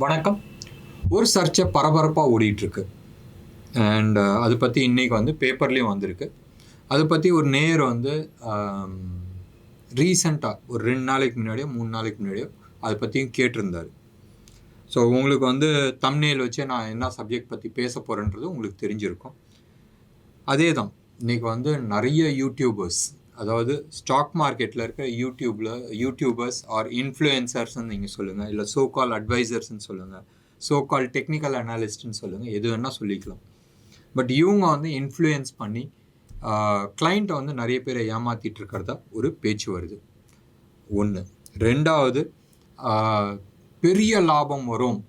வணக்கம். ஒரு சர்ச்சை பரபரப்பாக ஓடிட்டுருக்கு. அண்ட் அதை பற்றி இன்றைக்கி வந்து பேப்பர்லேயும் வந்திருக்கு. அதை பற்றி ஒரு நேயர் வந்து ரீசெண்டாக ஒரு 2 நாளைக்கு முன்னாடியோ 3 நாளைக்கு முன்னாடியோ அதை பற்றியும் கேட்டிருந்தார். ஸோ உங்களுக்கு வந்து தம்ப்நெயில் வச்சு நான் என்ன சப்ஜெக்ட் பற்றி பேச போகிறேன்றது உங்களுக்கு தெரிஞ்சிருக்கும். அதே தான் இன்றைக்கி வந்து நிறைய யூடியூபர்ஸ், அதாவது ஸ்டாக் மார்க்கெட்டில் இருக்கிற யூடியூபர்ஸ் ஆர் இன்ஃப்ளூயன்சர்ஸ்ன்னு நீங்கள் சொல்லுங்கள், இல்லை சோ கால் அட்வைசர்ஸ்ன்னு சொல்லுங்கள், சோ கால் டெக்னிக்கல் அனாலிஸ்ட்னு சொல்லுங்கள், எது வேணால் சொல்லிக்கலாம். பட் இவங்க வந்து இன்ஃப்ளூயன்ஸ் பண்ணி கிளைண்ட்டை வந்து நிறைய பேரை ஏமாற்றிட்டு இருக்கிறதா ஒரு பேச்சு வருது. ஒன்று. ரெண்டாவது, பெரிய லாபம் வரும்,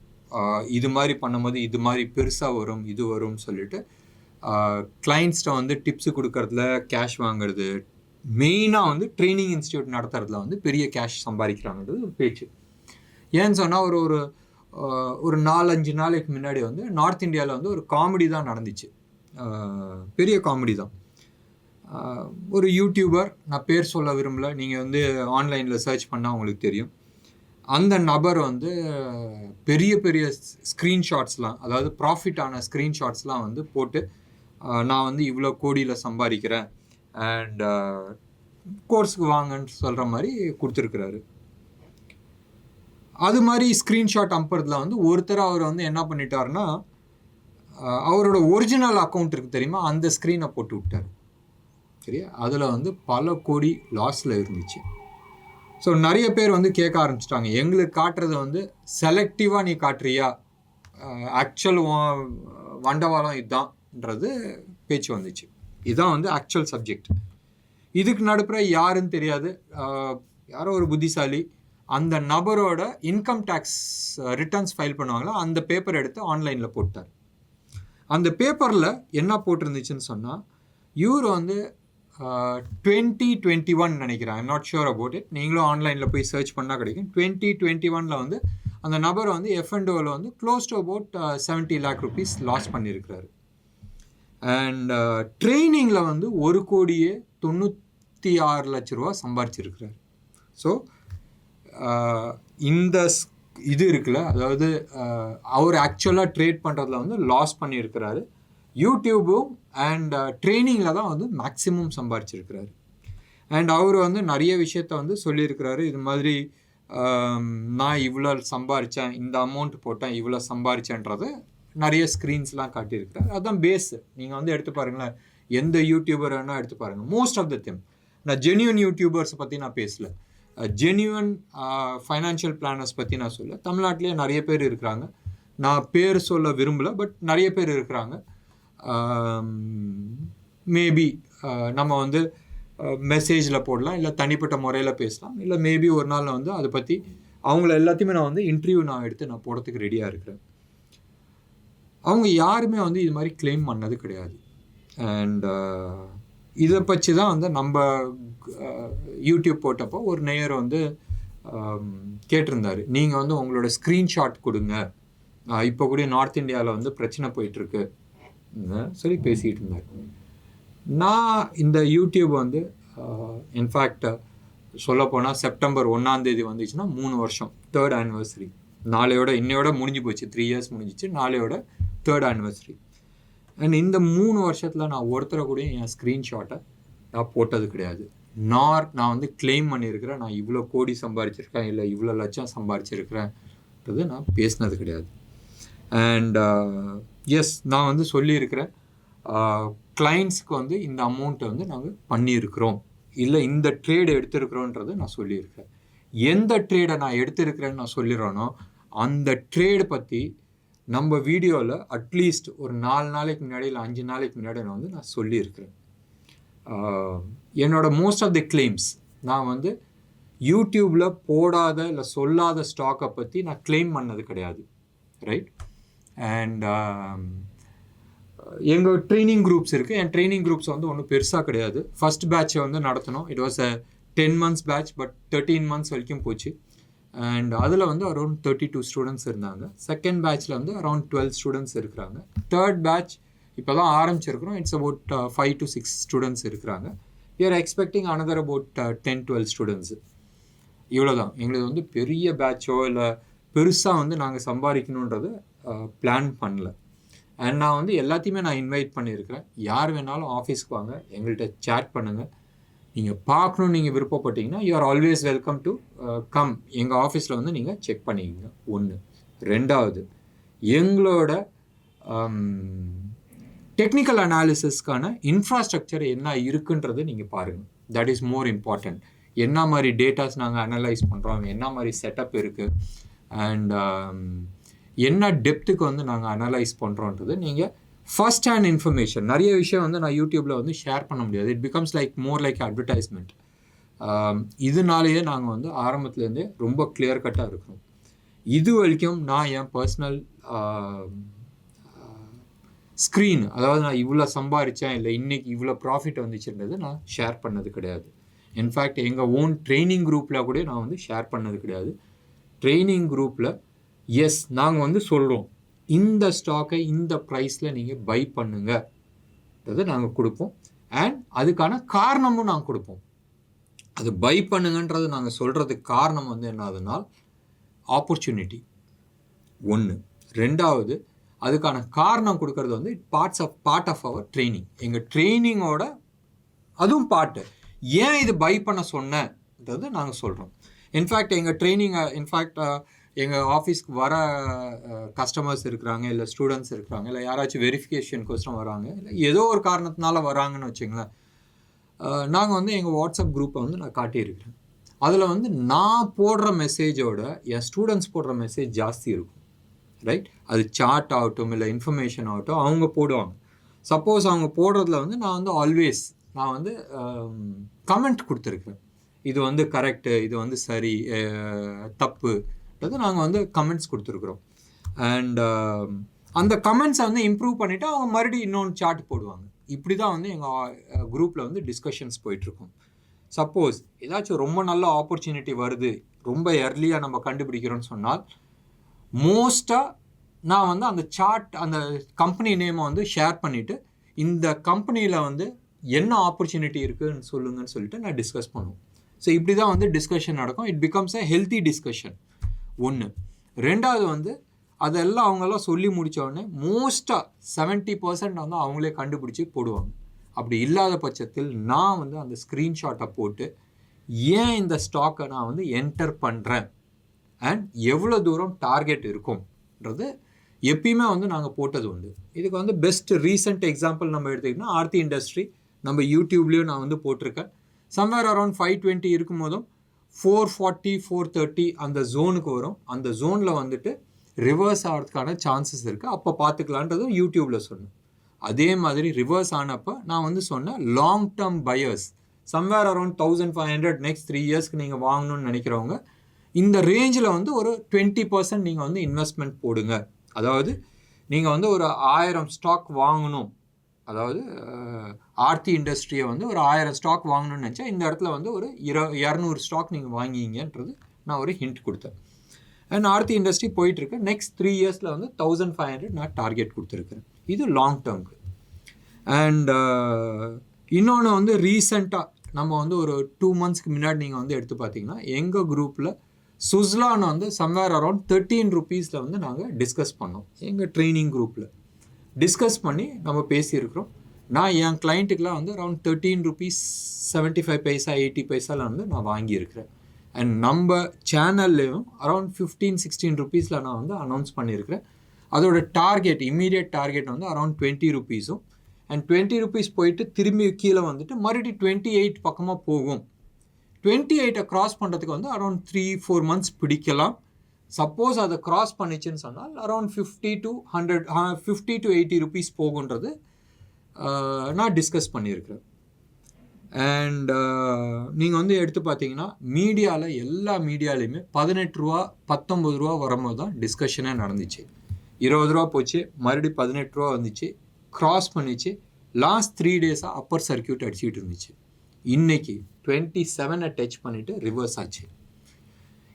இது மாதிரி பண்ணும்போது இது மாதிரி பெருசாக வரும், இது வரும்னு சொல்லிட்டு கிளைண்ட்ஸ்ட்டை வந்து டிப்ஸு கொடுக்கறதுல, கேஷ் வாங்குறது, மெயினாக வந்து ட்ரைனிங் இன்ஸ்டியூட் நடத்துறதுல வந்து பெரிய கேஷ் சம்பாதிக்கிறாங்கன்றது ஒரு பேச்சு. ஏன்னு சொன்னால் ஒரு 4-5 நாளைக்கு முன்னாடி வந்து நார்த் இந்தியாவில் வந்து ஒரு காமெடி தான் நடந்துச்சு. பெரிய காமெடி தான். ஒரு யூடியூபர், நான் பேர் சொல்ல விரும்பலை, நீங்கள் வந்து ஆன்லைனில் சர்ச் பண்ணால் உங்களுக்கு தெரியும். அந்த நபர் வந்து பெரிய பெரிய ஸ்க்ரீன்ஷாட்ஸ்லாம், அதாவது ப்ராஃபிட்டான ஸ்க்ரீன்ஷாட்ஸ்லாம் வந்து போட்டு நான் வந்து இவ்வளோ கோடியில் சம்பாதிக்கிறேன் அண்ட் கோர்ஸுக்கு வாங்கன்னு சொல்கிற மாதிரி கொடுத்துருக்குறாரு. அது மாதிரி ஸ்க்ரீன்ஷாட் அனுப்புறதுல வந்து ஒருத்தர் அவர் வந்து என்ன பண்ணிட்டாருன்னா, அவரோட ஒரிஜினல் அக்கௌண்ட் இருக்குது தெரியுமா, அந்த ஸ்க்ரீனை போட்டு விட்டார். சரியா? அதில் வந்து பல கோடி லாஸில் இருந்துச்சு. ஸோ நிறைய பேர் வந்து கேட்க ஆரம்பிச்சிட்டாங்க, எங்களுக்கு காட்டுறது வந்து செலக்டிவாக நீ காட்டுறியா, ஆக்சுவல் வண்டவாளம் இதுதான்ன்றது பேச்சு வந்துச்சு. இதுதான் வந்து ஆக்சுவல் சப்ஜெக்ட். இதுக்கு நடுப்புற யாருன்னு தெரியாது, யாரோ ஒரு புத்திசாலி அந்த நபரோட இன்கம் டேக்ஸ் ரிட்டர்ன்ஸ் ஃபைல் பண்ணுவாங்களா, அந்த பேப்பர் எடுத்து ஆன்லைனில் போட்டார். அந்த பேப்பரில் என்ன போட்டிருந்துச்சுன்னு சொன்னால், இவர் வந்து 2021 நினைக்கிறேன், I'm not sure about it, நீங்களும் ஆன்லைனில் போய் சர்ச் பண்ணால் கிடைக்கும். 2021 வந்து அந்த நபர் வந்து F&Oவில் வந்து close to about 70 lakh rupees loss பண்ணியிருக்கிறாரு. அண்ட் ட்ரைனிங்கில் வந்து 1,96 லட்ச ரூபா சம்பாரிச்சிருக்கிறார். ஸோ இந்த இது இருக்குல்ல, அதாவது அவர் ஆக்சுவலாக ட்ரேட் பண்ணுறதுல வந்து லாஸ் பண்ணியிருக்கிறாரு. யூடியூபும் அண்ட் ட்ரைனிங்கில் தான் வந்து மேக்ஸிமம் சம்பாரிச்சிருக்கிறாரு. அண்ட் அவர் வந்து நிறைய விஷயத்த வந்து சொல்லியிருக்கிறாரு. இது மாதிரி நான் இவ்வளோ சம்பாரித்தேன், இந்த அமௌண்ட் போட்டேன், இவ்வளோ சம்பாரித்தேன்றது நிறைய ஸ்க்ரீன்ஸ்லாம் காட்டியிருக்கிறார். அதுதான் பேஸு. நீங்கள் வந்து எடுத்து பாருங்களேன், எந்த யூடியூபர் வேணால் எடுத்து பாருங்கள். மோஸ்ட் ஆஃப் த திம், நான் ஜென்யூன் யூடியூபர்ஸை பற்றி நான் பேசலை, ஜென்யூன் ஃபைனான்ஷியல் பிளானர்ஸ் பற்றி நான் சொல்ல. தமிழ்நாட்டிலே நிறைய பேர் இருக்கிறாங்க, நான் பேர் சொல்ல விரும்பலை, பட் நிறைய பேர் இருக்கிறாங்க. மேபி நம்ம வந்து மெசேஜில் போடலாம், இல்லை தனிப்பட்ட முறையில் பேசலாம், இல்லை மேபி ஒரு நாள் வந்து அதை பற்றி அவங்கள எல்லாத்தையுமே நான் வந்து இன்டர்வியூ எடுத்து நான் போடுறதுக்கு ரெடியாக இருக்கிறேன். அவங்க யாருமே வந்து இது மாதிரி கிளைம் பண்ணது கிடையாது. அண்ட் இதை பற்றி தான் வந்து நம்ம யூடியூப் போட்டப்போ ஒரு நேயர் வந்து கேட்டிருந்தார், நீங்கள் வந்து உங்களோட ஸ்க்ரீன்ஷாட் கொடுங்க, இப்போ கூட நார்த் இந்தியாவில் வந்து பிரச்சனை போயிட்டுருக்கு சொல்லி பேசிகிட்டு இருந்தார். நான் இந்த யூடியூப் வந்து இன்ஃபேக்ட் சொல்லப்போனால் செப்டம்பர் 1 வந்துச்சுன்னா 3 வருஷம், 3rd anniversary. நாளையோட இன்னையோட முடிஞ்சு போச்சு, 3 years முடிஞ்சிச்சு, நாளையோட 3rd anniversary. அண்ட் இந்த 3 வருஷத்தில் நான் ஒருத்தரை கூட என் ஸ்க்ரீன்ஷாட்டை நான் போட்டது கிடையாது. நான் வந்து கிளைம் பண்ணியிருக்கிறேன், நான் இவ்வளோ கோடி சம்பாரிச்சிருக்கேன், இல்லை இவ்வளோ லட்சம் சம்பாரிச்சிருக்கிறேன்றது நான் பேசினது கிடையாது. அண்ட் எஸ், நான் வந்து சொல்லியிருக்கிறேன், கிளைண்ட்ஸுக்கு வந்து இந்த அமௌண்ட்டை வந்து நாங்கள் பண்ணியிருக்கிறோம், இல்லை இந்த ட்ரேடு எடுத்திருக்கிறோன்றது நான் சொல்லியிருக்கிறேன். எந்த ட்ரேடை நான் எடுத்திருக்கிறேன்னு நான் சொல்லிடுறேனோ அந்த ட்ரேடு பற்றி நம்ம வீடியோவில் அட்லீஸ்ட் ஒரு 4 நாளைக்கு முன்னாடி இல்லை 5 நாளைக்கு முன்னாடி நான் சொல்லியிருக்கிறேன். என்னோட மோஸ்ட் ஆஃப் தி கிளைம்ஸ் நான் வந்து யூடியூப்பில் போடாத இல்லை சொல்லாத ஸ்டாக்கை பற்றி நான் கிளைம் பண்ணது கிடையாது, ரைட்? அண்ட் எங்கள் ட்ரைனிங் குரூப்ஸ் இருக்குது. என் ட்ரைனிங் குரூப்ஸ் வந்து ஒன்றும் பெருசாக கிடையாது. ஃபஸ்ட் பேட்சை வந்து நடத்தணும், it was a 10 months batch, but 13 months வரைக்கும் போச்சு. அண்ட் அதில் வந்து அரௌண்ட் 32 ஸ்டூடெண்ட்ஸ் இருந்தாங்க. செகண்ட் பேட்சில் வந்து அரௌண்ட் 12 ஸ்டூடெண்ட்ஸ் இருக்கிறாங்க. தேர்ட் பேட்ச் இப்போ தான் ஆரம்பிச்சிருக்கிறோம், இட்ஸ் அபவுட் 5 to 6 ஸ்டூடெண்ட்ஸ் இருக்கிறாங்க. We are expecting another about 10-12 students. இவ்வளோ தான். எங்களுக்கு வந்து பெரிய பேட்சோ இல்லை பெருசாக வந்து நாங்கள் சம்பாதிக்கணுன்றது பிளான் பண்ணல. அண்ட் நான் வந்து எல்லாத்தையுமே நான் இன்வைட் பண்ணியிருக்கிறேன். யார் வேணாலும் ஆஃபீஸ்க்கு வாங்க, எங்கள்கிட்ட சேட் பண்ணுங்கள். நீங்கள் பார்க்கணுன்னு நீங்கள் விருப்பப்பட்டீங்கன்னா you are always welcome to come. எங்கள் ஆஃபீஸில் வந்து நீங்கள் செக் பண்ணிக்கங்க. ஒன்று. ரெண்டாவது, எங்களோட டெக்னிக்கல் அனாலிசிஸ்க்கான இன்ஃப்ராஸ்ட்ரக்சர் என்ன இருக்குன்றது நீங்கள் பாருங்கள். That is more important. என்ன மாதிரி டேட்டாஸ் நாங்கள் அனலைஸ் பண்ணுறோம், என்ன மாதிரி செட்டப் இருக்குது, அண்ட் என்ன டெப்த்துக்கு வந்து நாங்கள் அனலைஸ் பண்ணுறோன்றது நீங்கள் ஃபர்ஸ்ட் ஹேண்ட் இன்ஃபர்மேஷன். நிறைய விஷயம் வந்து நான் யூடியூப்பில் வந்து ஷேர் பண்ண முடியாது. It becomes like more like advertisement. இதனாலேயே நாங்கள் வந்து ஆரம்பத்துலேருந்தே ரொம்ப கிளியர் கட்டாக இருக்கிறோம். இது வரைக்கும் நான் என் பர்சனல் ஸ்க்ரீன், அதாவது நான் இவ்வளோ சம்பாதிச்சேன் இல்லை இன்றைக்கி இவ்வளோ ப்ராஃபிட் வந்துச்சுன்றது நான் ஷேர் பண்ணது கிடையாது. இன்ஃபேக்ட் எங்கள் ஓன் ட்ரைனிங் குரூப்பில் கூட நான் வந்து ஷேர் பண்ணது கிடையாது. ட்ரைனிங் குரூப்பில் எஸ் நாங்கள் வந்து சொல்கிறோம், இந்த ஸ்டாக்கை இந்த ப்ரைஸில் நீங்கள் பை பண்ணுங்கன்றதை நாங்கள் கொடுப்போம். அண்ட் அதுக்கான காரணமும் நாங்கள் கொடுப்போம். அது பை பண்ணுங்கன்றது நாங்கள் சொல்கிறதுக்கு காரணம் வந்து என்னதுனால் ஆப்பர்ச்சுனிட்டி ஒன்று. ரெண்டாவது, அதுக்கான காரணம் கொடுக்கறது வந்து பார்ட் ஆஃப் அவர் ட்ரைனிங். எங்கள் ட்ரைனிங்கோட அதுவும் பார்ட்டு. ஏன் இது பை பண்ண சொன்னன்றது நாங்கள் சொல்கிறோம். இன்ஃபேக்ட் எங்கள் ட்ரைனிங்கை எங்கள் ஆஃபீஸ்க்கு வர கஸ்டமர்ஸ் இருக்கிறாங்க, இல்லை ஸ்டூடெண்ட்ஸ் இருக்கிறாங்க, இல்லை யாராச்சும் வெரிஃபிகேஷனுக்கோசரம் வராங்க, இல்லை ஏதோ ஒரு காரணத்தினால வராங்கன்னு வச்சுங்களேன், நாங்கள் வந்து எங்கள் வாட்ஸ்அப் குரூப்பை வந்து நான் காட்டியிருக்கிறேன். அதில் வந்து நான் போடுற மெசேஜோட என் ஸ்டூடெண்ட்ஸ் போடுற மெசேஜ் ஜாஸ்தி இருக்கும். ரைட்? அது சார்ட் ஆகட்டும் இல்லை இன்ஃபர்மேஷன் ஆகட்டும் அவங்க போடுவாங்க. சப்போஸ் அவங்க போடுறதுல வந்து நான் வந்து ஆல்வேஸ் நான் வந்து கமெண்ட் கொடுத்துருக்குறேன். இது வந்து கரெக்டு, இது வந்து சரி, தப்புன்றது நாங்கள் வந்து கமெண்ட்ஸ் கொடுத்துருக்குறோம். அண்ட் அந்த கமெண்ட்ஸை வந்து இம்ப்ரூவ் பண்ணிவிட்டு அவங்க மறுபடியும் இன்னொன்று சார்ட் போடுவாங்க. இப்படி தான் வந்து எங்கள் குரூப்பில் வந்து டிஸ்கஷன்ஸ் போயிட்டுருக்கும். சப்போஸ் ஏதாச்சும் ரொம்ப நல்ல ஆப்பர்ச்சுனிட்டி வருது, ரொம்ப எர்லியாக நம்ம கண்டுபிடிக்கிறோன்னு சொன்னால் மோஸ்ட்டாக நான் வந்து அந்த சார்ட், அந்த கம்பெனி நேமை வந்து ஷேர் பண்ணிவிட்டு இந்த கம்பெனியில் வந்து என்ன ஆப்பர்ச்சுனிட்டி இருக்குதுன்னு சொல்லுங்கன்னு சொல்லிட்டு நான் டிஸ்கஸ் பண்ணுவோம். ஸோ இப்படி தான் வந்து டிஸ்கஷன் நடக்கும். It becomes a healthy discussion. ஒன்று. ரெண்டாவது வந்து அதெல்லாம் அவங்கெல்லாம் சொல்லி முடித்தோடனே மோஸ்ட்டாக 70% வந்து அவங்களே கண்டுபிடிச்சி போடுவாங்க. அப்படி இல்லாத பட்சத்தில் நான் வந்து அந்த ஸ்க்ரீன்ஷாட்டை போட்டு ஏன் இந்த ஸ்டாக்கை நான் வந்து என்டர் பண்ணுறேன் அண்ட் எவ்வளோ தூரம் டார்கெட் இருக்கும்ன்றது எப்பயுமே வந்து நாங்கள் போட்டது உண்டு. இதுக்கு வந்து பெஸ்ட் ரீசெண்ட் எக்ஸாம்பிள் நம்ம எடுத்துக்கிட்டோம்னா ஆர்த்தி இண்டஸ்ட்ரி நம்ம யூடியூப்லேயும் நான் வந்து போட்டிருக்கேன். சம்வேர் அரௌண்ட் 520 இருக்கும் போதும் 440 430 அந்த ஜோனுக்கு வரும். அந்த ஜோனில் வந்துட்டு ரிவர்ஸ் ஆகிறதுக்கான சான்சஸ் இருக்குது, அப்போ பார்த்துக்கலான்றதும் யூடியூப்பில் சொன்னேன். அதே மாதிரி ரிவர்ஸ் ஆனப்போ நான் வந்து சொன்னேன் long term buyers somewhere around 1500 next 3 இயர்ஸ்க்கு நீங்கள் வாங்கணும்னு நினைக்கிறவங்க இந்த ரேஞ்சில் வந்து ஒரு 20% நீங்கள் வந்து இன்வெஸ்ட்மெண்ட் போடுங்க. அதாவது நீங்கள் வந்து ஒரு 1000 ஸ்டாக் வாங்கணும், அதாவது ஆர்த்தி இண்டஸ்ட்ரியை வந்து ஒரு 1000 ஸ்டாக் வாங்கணும்னு நினச்சா இந்த இடத்துல வந்து ஒரு 200 ஸ்டாக் நீங்கள் வாங்கிங்கன்றது நான் ஒரு ஹிண்ட் கொடுத்தேன். அண்ட் ஆர்த்தி இண்டஸ்ட்ரி போயிட்டுருக்கு. நெக்ஸ்ட் 3 இயர்ஸில் வந்து 1500 நான் டார்கெட் கொடுத்துருக்குறேன். இது லாங் டேர்முக்கு. அண்ட் இன்னொன்று வந்து ரீசெண்டாக நம்ம வந்து ஒரு 2 மந்த்ஸ்க்கு முன்னாடி நீங்கள் வந்து எடுத்து பார்த்தீங்கன்னா எங்கள் குரூப்பில் சுஸ்லான் வந்து சம்வேர் அரௌண்ட் 13 rupeesல வந்து நாங்கள் டிஸ்கஸ் பண்ணோம். எங்கள் ட்ரைனிங் குரூப்பில் டிஸ்கஸ் பண்ணி நம்ம பேசியிருக்கிறோம். நான் என் கிளைண்ட்டுக்கெலாம் வந்து அரௌண்ட் 13 rupees 75 பைசா 80 பைசாவில் வந்து நான் வாங்கியிருக்கிறேன். அண்ட் நம்ம சேனல்லையும் அரௌண்ட் 15-16 rupeesல நான் வந்து அனௌன்ஸ் பண்ணியிருக்கிறேன். அதோட டார்கெட் இம்மீடியட் டார்கெட் வந்து அரௌண்ட் 20 rupees. அண்ட் 20 rupees போயிட்டு திரும்பி கீழே வந்துட்டு மறுபடியும் 28 பக்கமாக போகும். 28 க்ராஸ் பண்ணுறதுக்கு வந்து அரௌண்ட் 3-4 months பிடிக்கலாம். சப்போஸ் அதை க்ராஸ் பண்ணிச்சுன்னு சொன்னால் அரௌண்ட் 50 to 80 rupees போகுன்றது நான் டிஸ்கஸ் பண்ணியிருக்கிறேன். அண்ட் நீங்கள் வந்து எடுத்து பார்த்தீங்கன்னா மீடியாவில் எல்லா மீடியாலையுமே 18 ரூபா 19 ரூபா வரும்போது தான் டிஸ்கஷனே நடந்துச்சு. 20 ரூபா போச்சு, மறுபடியும் 18 ரூபா வந்துச்சு, க்ராஸ் பண்ணிச்சு. லாஸ்ட் 3 days அப்பர் சர்க்கியூட் அடிச்சுக்கிட்டு இருந்துச்சு. இன்னைக்கு 27 டச் பண்ணிவிட்டு ரிவர்ஸ் ஆச்சு.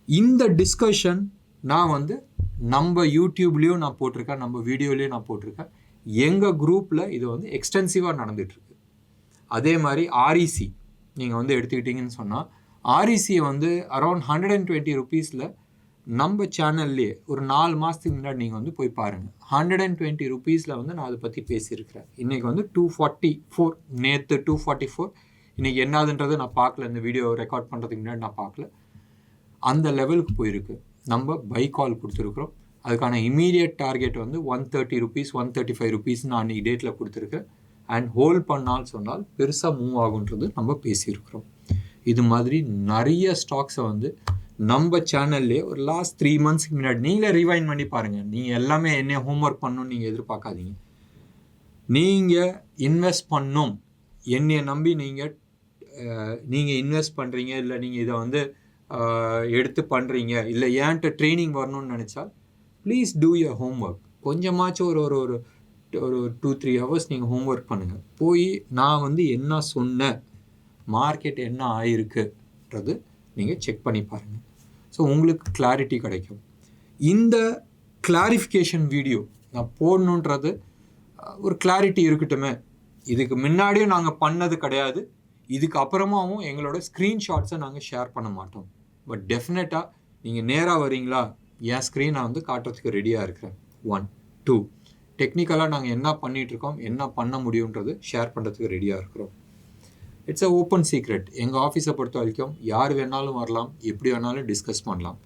இந்த டிஸ்கஷன் நான் வந்து நம்ம யூடியூப்லேயும் நான் போட்டிருக்கேன், நம்ம வீடியோலேயும் நான் போட்டிருக்கேன். எங்கள் குரூப்பில் இது வந்து எக்ஸ்டென்சிவாக நடந்துகிட்ருக்கு. அதே மாதிரி ஆர்இசி நீங்கள் வந்து எடுத்துக்கிட்டிங்கன்னு சொன்னால் ஆர்இசியை வந்து அரௌண்ட் 120 rupeesல நம்ம சேனல்லே ஒரு 4 மாதத்துக்கு முன்னாடி நீங்கள் வந்து போய் பாருங்கள். 120 ருபீஸில் வந்து நான் அதை பற்றி பேசியிருக்கிறேன். இன்றைக்கி வந்து 244, நேற்று 244. இன்றைக்கி என்னதுன்றது நான் பார்க்கல, இந்த வீடியோ ரெக்கார்ட் பண்ணுறதுக்கு முன்னாடி நான் பார்க்கல. அந்த லெவலுக்கு போயிருக்கு. நம்ம பை கால் கொடுத்துருக்குறோம். அதுக்கான இமீடியட் டார்கெட் வந்து 130 ருபீஸ் 135 ருபீஸ் நான் அன்றைக்கி டேட்டில் கொடுத்துருக்கேன். அண்ட் ஹோல்ட் பண்ணால் சொன்னால் பெருசாக மூவ் ஆகுன்றது நம்ம பேசியிருக்கிறோம். இது மாதிரி நிறைய ஸ்டாக்ஸை வந்து நம்ம சேனல்லே ஒரு லாஸ்ட் 3 மந்த்ஸ்க்கு முன்னாடி நீங்களே ரிவைண்ட் பண்ணி பாருங்கள். நீங்கள் எல்லாமே என்ன ஹோம்ஒர்க் பண்ணணும்னு நீங்கள் எதிர்பார்க்காதீங்க. நீங்கள் இன்வெஸ்ட் பண்ணணும், என்னை நம்பி நீங்கள் இன்வெஸ்ட் பண்ணுறீங்க, இல்லை நீங்கள் இதை வந்து எடுத்து பண்ணுறீங்க, இல்லை ஏன்ட்ட ட்ரைனிங் வரணும்னு நினச்சால் ப்ளீஸ் டூ யர் ஹோம்ஒர்க். கொஞ்சமாச்சும் ஒரு ஒரு ஒரு ஒரு 2-3 ஹவர்ஸ் நீங்கள் ஹோம்ஒர்க் பண்ணுங்கள். போய் நான் வந்து என்ன சொன்னேன், மார்க்கெட் என்ன ஆகிருக்குன்றது நீங்கள் செக் பண்ணி பாருங்கள். ஸோ உங்களுக்கு கிளாரிட்டி கிடைக்கும். இந்த கிளாரிஃபிகேஷன் வீடியோ நான் போடணுன்றது ஒரு கிளாரிட்டி இருக்கட்டுமே. இதுக்கு முன்னாடியும் நாங்கள் பண்ணது கிடையாது, இதுக்கு அப்புறமாவும் எங்களோட ஸ்க்ரீன்ஷாட்ஸை நாங்கள் ஷேர் பண்ண மாட்டோம். பட் டெஃபினட்டாக நீங்கள் நேராக வரீங்களா, என் ஸ்க்ரீனை வந்து காட்டுறதுக்கு ரெடியாக இருக்கிறேன். 1 2 டெக்னிக்கலாக நாங்கள் என்ன பண்ணிகிட்ருக்கோம், என்ன பண்ண முடியுன்றது ஷேர் பண்ணுறதுக்கு ரெடியாக இருக்கிறோம். It's a open secret. எங்கள் ஆஃபீஸை பொறுத்த வரைக்கும் யார் வேணாலும் வரலாம், எப்படி வேணாலும் டிஸ்கஸ் பண்ணலாம்.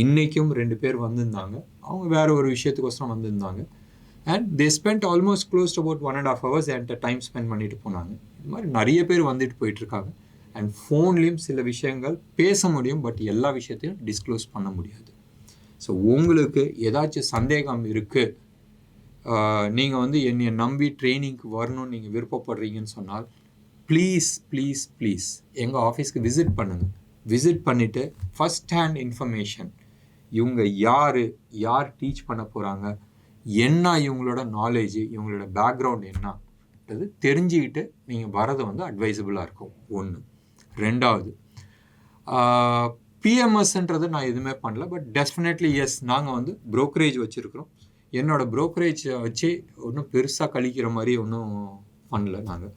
இன்றைக்கும் 2 பேர் வந்திருந்தாங்க, அவங்க வேறு ஒரு விஷயத்துக்கோசரம் வந்திருந்தாங்க. And they spend almost close about 1.5 hours என்கிட்ட டைம் ஸ்பெண்ட் பண்ணிட்டு போனாங்க. இது மாதிரி நிறைய பேர் வந்துட்டு போயிட்டுருக்காங்க. அண்ட் ஃபோன்லேயும் சில விஷயங்கள் பேச முடியும், பட் எல்லா விஷயத்தையும் டிஸ்க்ளோஸ் பண்ண முடியாது. ஸோ உங்களுக்கு ஏதாச்சும் சந்தேகம் இருக்குது, நீங்கள் வந்து என்னை நம்பி ட்ரைனிங்க்கு வரணும்னு நீங்கள் விருப்பப்படுறீங்கன்னு சொன்னால் ப்ளீஸ் ப்ளீஸ் ப்ளீஸ் எங்கள் ஆஃபீஸ்க்கு விசிட் பண்ணுங்கள். விசிட் பண்ணிவிட்டு ஃபஸ்ட் ஹேண்ட் இன்ஃபர்மேஷன், இவங்க யார் டீச் பண்ண போகிறாங்க, என்ன இவங்களோட நாலேஜு, இவங்களோட பேக்ரவுண்ட் என்னன்றது தெரிஞ்சுக்கிட்டு நீங்கள் வரது வந்து அட்வைசபிளாக இருக்கும். 1. 2வது, பிஎம்எஸ்ன்றது நான் எதுவுமே பண்ணல, பட் டெஃபினெட்லி எஸ், நாங்கள் வந்து ப்ரோக்கரேஜ் வச்சுருக்கிறோம். என்னோடய ப்ரோக்கரேஜ் வச்சு ஒன்றும் பெருசாக கழிக்கிற மாதிரி ஒன்றும் பண்ணல. நாங்கள்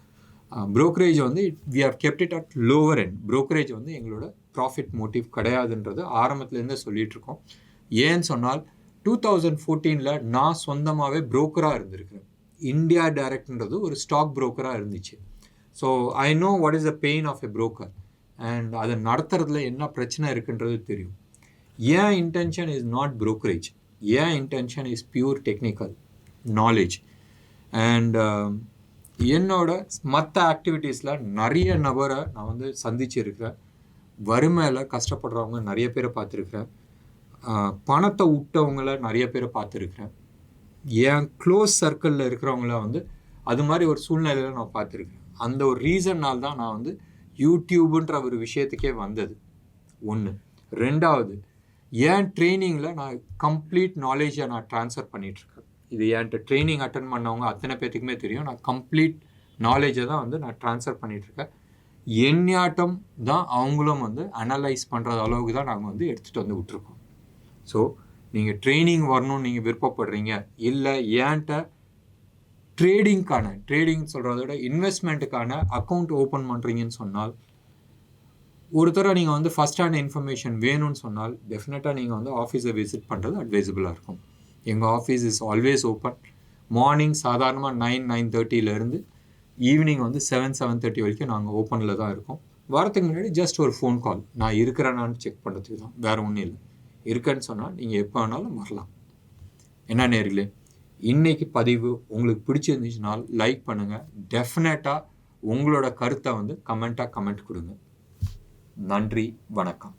ப்ரோக்கரேஜ் வந்து we have kept it at lower end. Brokerage வந்து எங்களோட ப்ராஃபிட் மோட்டிவ் கிடையாதுன்றது ஆரம்பத்துலேருந்தே சொல்லிகிட்ருக்கோம். ஏன்னு சொன்னால் 2014 நான் சொந்தமாகவே ப்ரோக்கராக இருந்திருக்கிறேன். இந்தியா டைரக்ட்ன்றது ஒரு ஸ்டாக் ப்ரோக்கராக இருந்துச்சு. So I know what is the pain of a broker. And அதை நடத்துறதுல என்ன பிரச்சனை இருக்குன்றது தெரியும். ஏன் இன்டென்ஷன் இஸ் நாட் ப்ரோக்கரேஜ், ஏன் intention is pure technical knowledge. And என்னோட மற்ற ஆக்டிவிட்டீஸில் நிறைய நபரை நான் வந்து சந்திச்சிருக்கிறேன். வறுமையில் கஷ்டப்படுறவங்க நிறைய பேரை பார்த்துருக்குறேன். பணத்தை விட்டவங்கள நிறைய பேரை பார்த்துருக்குறேன். என் க்ளோஸ் சர்க்கிளில் இருக்கிறவங்கள வந்து அது மாதிரி ஒரு சூழ்நிலையில் நான் பார்த்துருக்கேன். அந்த ஒரு ரீசன்னால் தான் நான் வந்து யூடியூப்ன்ற ஒரு விஷயத்துக்கே வந்தது. 1. 2வது, என் ட்ரைனிங்கில் நான் கம்ப்ளீட் நாலேஜை நான் ட்ரான்ஸ்ஃபர் பண்ணிகிட்ருக்கேன். இது என்கிட்ட ட்ரைனிங் அட்டன் பண்ணவங்க அத்தனை பேர்த்துக்குமே தெரியும். நான் கம்ப்ளீட் நாலேஜை தான் வந்து நான் ட்ரான்ஸ்ஃபர் பண்ணிகிட்ருக்கேன். எண்ணாட்டம் தான் அவங்களும் வந்து அனலைஸ் பண்ணுறது அளவுக்கு தான் நாங்கள் வந்து எடுத்துகிட்டு வந்து விட்ருக்கோம். ஸோ நீங்கள் ட்ரைனிங் வரணும்னு நீங்கள் விருப்பப்படுறீங்க, இல்லை ஏன்ட்ட ட்ரேடிங் சொல்கிறத விட இன்வெஸ்ட்மெண்ட்டுக்கான அக்கௌண்ட் ஓப்பன் பண்ணுறீங்கன்னு சொன்னால், ஒரு தடவை நீங்கள் வந்து ஃபஸ்ட் ஹேண்ட் இன்ஃபர்மேஷன் வேணும்னு சொன்னால் டெஃபினட்டாக நீங்கள் வந்து ஆஃபீஸை விசிட் பண்ணுறது அட்வைசபிளாக இருக்கும். எங்கள் office is always open. Morning சாதாரணமாக 9-9:30 ஈவினிங் வந்து 7-7:30 வரைக்கும் நாங்கள் ஓப்பனில் தான் இருக்கோம். வரத்துக்கு முன்னாடி ஜஸ்ட் ஒரு ஃபோன் கால், நான் இருக்கிறேன்னான்னு செக் பண்ணுறதுக்கு தான், வேறு ஒன்றும் இல்லை. இருக்கேன்னு சொன்னால் நீங்கள் எப்போ வேணாலும் வரலாம். என்ன நேர்களே, இன்றைக்கி பதிவு உங்களுக்கு பிடிச்சிருந்துச்சுனால் லைக் பண்ணுங்கள். டெஃபினட்டாக உங்களோட கருத்தை வந்து கமெண்ட் கொடுங்க. நன்றி, வணக்கம்.